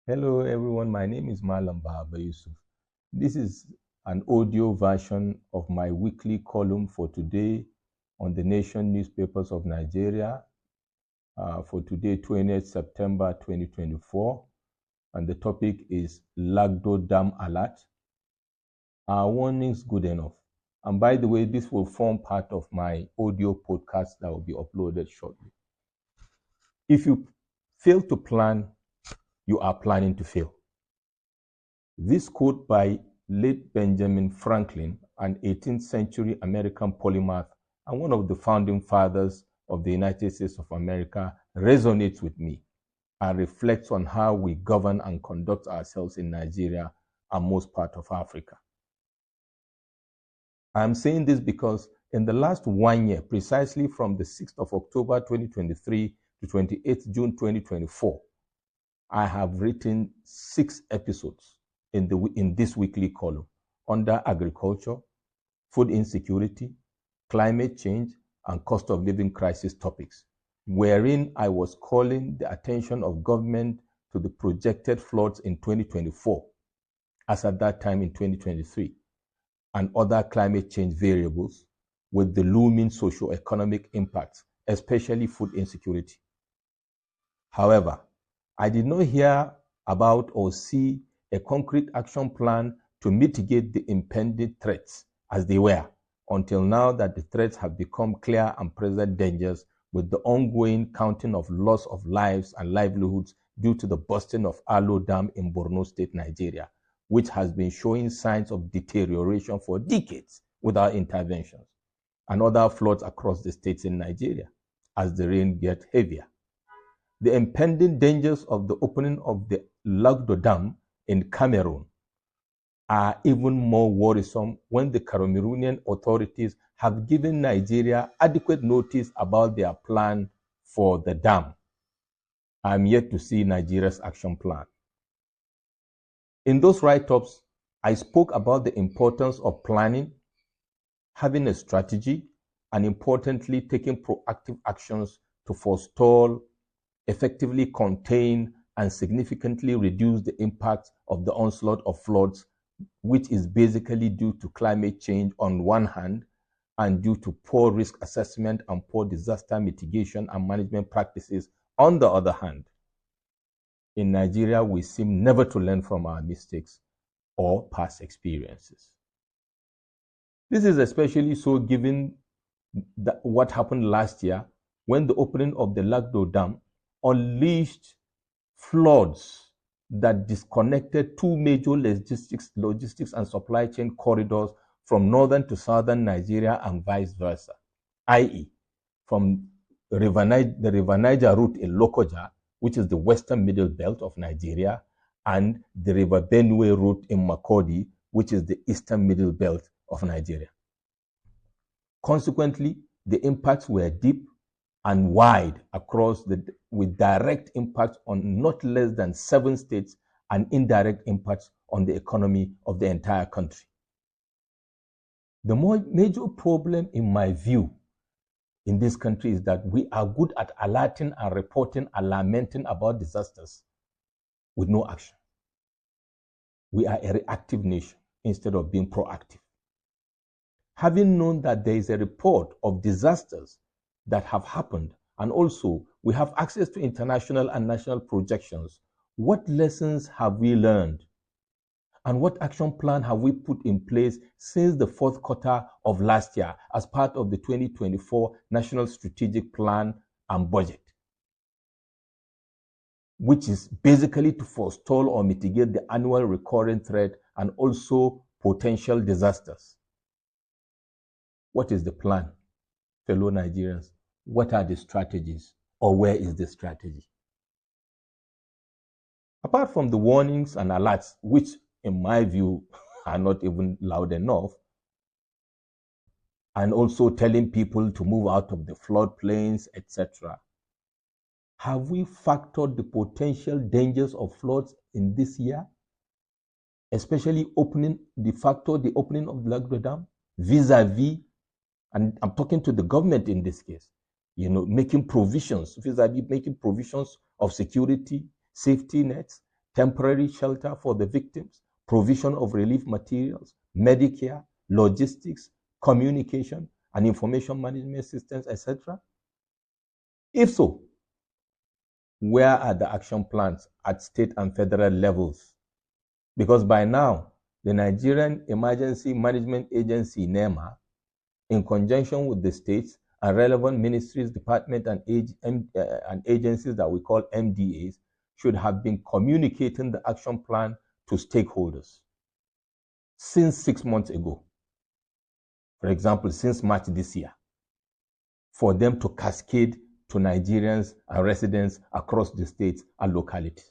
Hello everyone, my name is Malam Baba Yusuf. This is an audio version of my weekly column for today on the Nation newspapers of Nigeria for today, 20th September 2024. And the topic is Lagdo Dam Alert. Are warnings good enough? And by the way, this will form part of my audio podcast that will be uploaded shortly. If you fail to plan, you are planning to fail. This quote by late Benjamin Franklin, an 18th century American polymath and one of the founding fathers of the United States of America, resonates with me and reflects on how we govern and conduct ourselves in Nigeria and most parts of Africa. I am saying this because in the last 1 year, precisely from the 6th of October 2023 to 28th June 2024, I have written 6 episodes in this weekly column under agriculture, food insecurity, climate change, and cost of living crisis topics, wherein I was calling the attention of government to the projected floods in 2024, as at that time in 2023, and other climate change variables with the looming socio-economic impacts, especially food insecurity. However, I did not hear about or see a concrete action plan to mitigate the impending threats as they were, until now that the threats have become clear and present dangers with the ongoing counting of loss of lives and livelihoods due to the bursting of Lagdo Dam in Borno State, Nigeria, which has been showing signs of deterioration for decades without interventions, and other floods across the states in Nigeria as the rain gets heavier. The impending dangers of the opening of the Lagdo Dam in Cameroun are even more worrisome when the Cameroonian authorities have given Nigeria adequate notice about their plan for the dam. I am yet to see Nigeria's action plan. In those write-ups, I spoke about the importance of planning, having a strategy, and importantly, taking proactive actions to forestall, effectively contain, and significantly reduce the impact of the onslaught of floods, which is basically due to climate change on one hand and due to poor risk assessment and poor disaster mitigation and management practices on the other hand. In Nigeria, we seem never to learn from our mistakes or past experiences. This is especially so given what happened last year when the opening of the Lagdo Dam unleashed floods that disconnected 2 major logistics and supply chain corridors from northern to southern Nigeria and vice versa, i.e., from the River Niger route in Lokoja, which is the western middle belt of Nigeria, and the River Benue route in Makurdi, which is the eastern middle belt of Nigeria. Consequently, the impacts were deep and wide across with direct impact on not less than 7 states and indirect impacts on the economy of the entire country. The major problem, in my view, in this country is that we are good at alerting and reporting and lamenting about disasters with no action. We are a reactive nation instead of being proactive. Having known that there is a report of disasters that have happened, and also we have access to international and national projections, what lessons have we learned? And what action plan have we put in place since the 4th quarter of last year as part of the 2024 National Strategic Plan and Budget, which is basically to forestall or mitigate the annual recurring threat and also potential disasters? What is the plan, fellow Nigerians? What are the strategies, or where is the strategy? Apart from the warnings and alerts, which in my view are not even loud enough, and also telling people to move out of the floodplains, etc., have we factored the potential dangers of floods in this year? Especially the opening of the Lagdo Dam vis-a-vis, and I'm talking to the government in this case, making provisions vis-a-vis making provisions of security, safety nets, temporary shelter for the victims, provision of relief materials, Medicare, logistics, communication, and information management systems, etc.? If so, where are the action plans at state and federal levels? Because by now, the Nigerian Emergency Management Agency, NEMA, in conjunction with the states and relevant ministries, departments, and agencies that we call MDAs, should have been communicating the action plan to stakeholders since 6 months ago. For example, since March this year, for them to cascade to Nigerians and residents across the states and localities.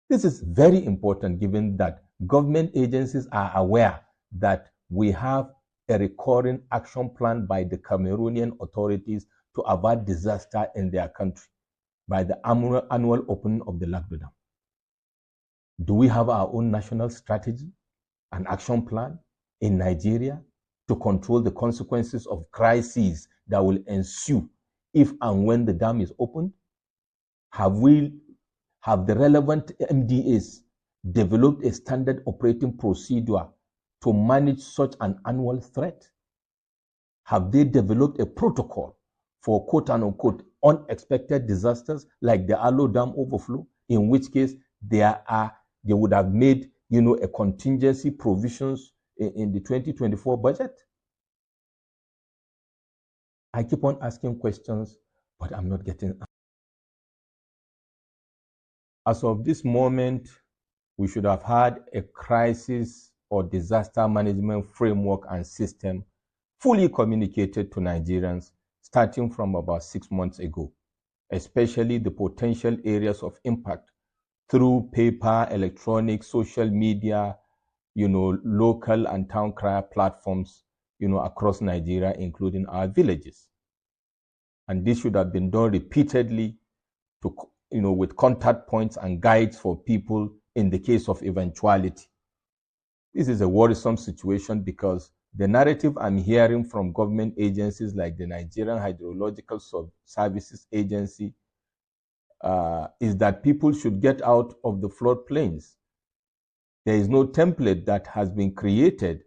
This is very important given that government agencies are aware that we have a recurring action plan by the Cameroonian authorities to avert disaster in their country by the annual opening of the Lagdo Dam. Do we have our own national strategy and action plan in Nigeria to control the consequences of crises that will ensue if and when the dam is opened? Have the relevant MDAs developed a standard operating procedure to manage such an annual threat? Have they developed a protocol for quote unquote unexpected disasters like the Lagdo Dam overflow, in which case they would have made a contingency provisions in the 2024 budget? I keep on asking questions, but I'm not getting answers. As of this moment, we should have had a crisis or disaster management framework and system fully communicated to Nigerians starting from about 6 months ago, especially the potential areas of impact through paper, electronic, social media, local and town crier platforms, across Nigeria, including our villages. And this should have been done repeatedly with contact points and guides for people in the case of eventuality. This is a worrisome situation because the narrative I'm hearing from government agencies like the Nigerian Hydrological Services Agency is that people should get out of the floodplains. There is no template that has been created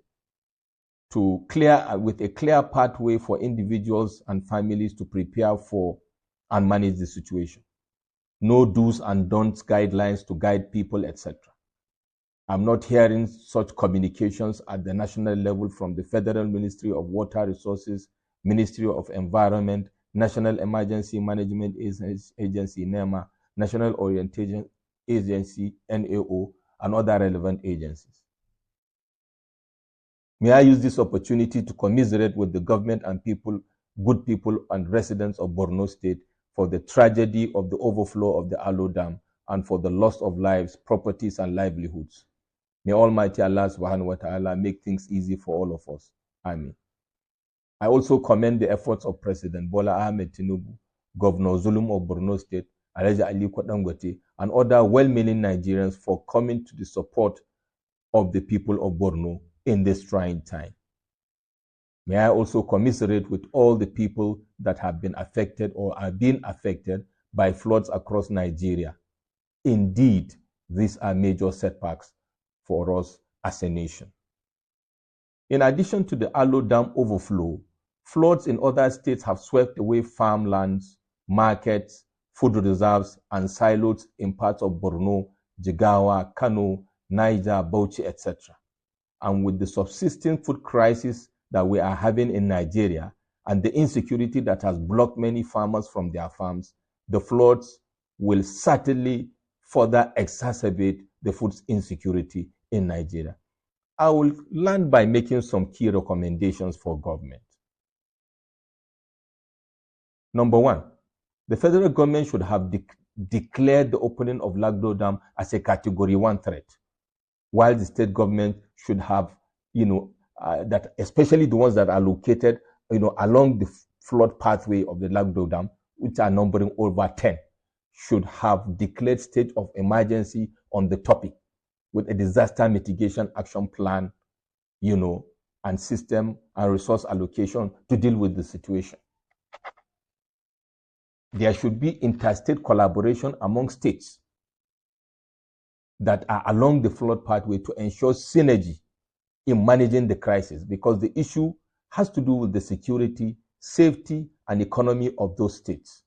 with a clear pathway for individuals and families to prepare for and manage the situation. No do's and don'ts guidelines to guide people, etc. I'm not hearing such communications at the national level from the Federal Ministry of Water Resources, Ministry of Environment, National Emergency Management Agency, NEMA, National Orientation Agency, NAO, and other relevant agencies. May I use this opportunity to commiserate with the government and good people and residents of Borno State for the tragedy of the overflow of the Lagdo Dam and for the loss of lives, properties, and livelihoods. May Almighty Allah subhanahu wa ta'ala make things easy for all of us. Amen. I also commend the efforts of President Bola Ahmed Tinubu, Governor Zulum of Borno State, Alhaji Aliko Dangote, and other well-meaning Nigerians for coming to the support of the people of Borno in this trying time. May I also commiserate with all the people that have been affected or are being affected by floods across Nigeria. Indeed, these are major setbacks for us as a nation. In addition to the Lagdo Dam overflow, floods in other states have swept away farmlands, markets, food reserves, and silos in parts of Borno, Jigawa, Kano, Niger, Bauchi, etc. And with the subsisting food crisis that we are having in Nigeria and the insecurity that has blocked many farmers from their farms, the floods will certainly further exacerbate the food insecurity in Nigeria. I will land by making some key recommendations for government. Number one, the federal government should have declared the opening of Lagdo Dam as a Category 1 threat, while the state government should have, that especially the ones that are located, along the flood pathway of the Lagdo Dam, which are numbering over 10, should have declared state of emergency on the topic with a disaster mitigation action plan, and system and resource allocation to deal with the situation. There should be interstate collaboration among states that are along the flood pathway to ensure synergy in managing the crisis, because the issue has to do with the security, safety, and economy of those states.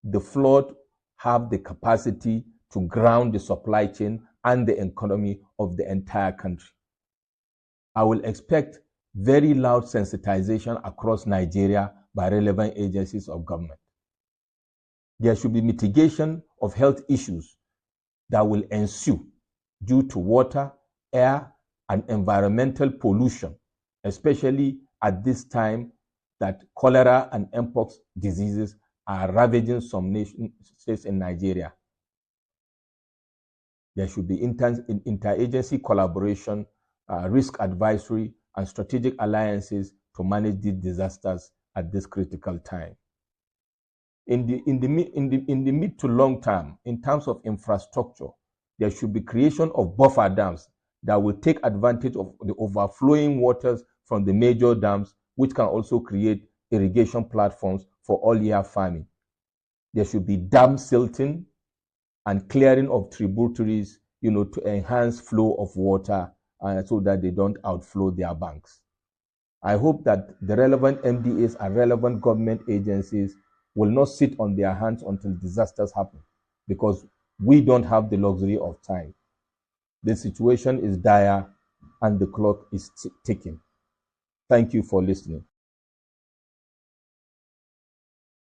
The flood have the capacity to ground the supply chain and the economy of the entire country. I will expect very loud sensitization across Nigeria by relevant agencies of government. There should be mitigation of health issues that will ensue due to water, air, and environmental pollution, especially at this time that cholera and mpox diseases are ravaging some states in Nigeria. There should be interagency collaboration, risk advisory, and strategic alliances to manage these disasters at this critical time. In the mid to long term, in terms of infrastructure, there should be creation of buffer dams that will take advantage of the overflowing waters from the major dams, which can also create irrigation platforms for all-year farming. There should be dam silting and clearing of tributaries, to enhance flow of water so that they don't outflow their banks. I hope that the relevant MDAs and relevant government agencies will not sit on their hands until disasters happen, because we don't have the luxury of time. The situation is dire and the clock is ticking. Thank you for listening.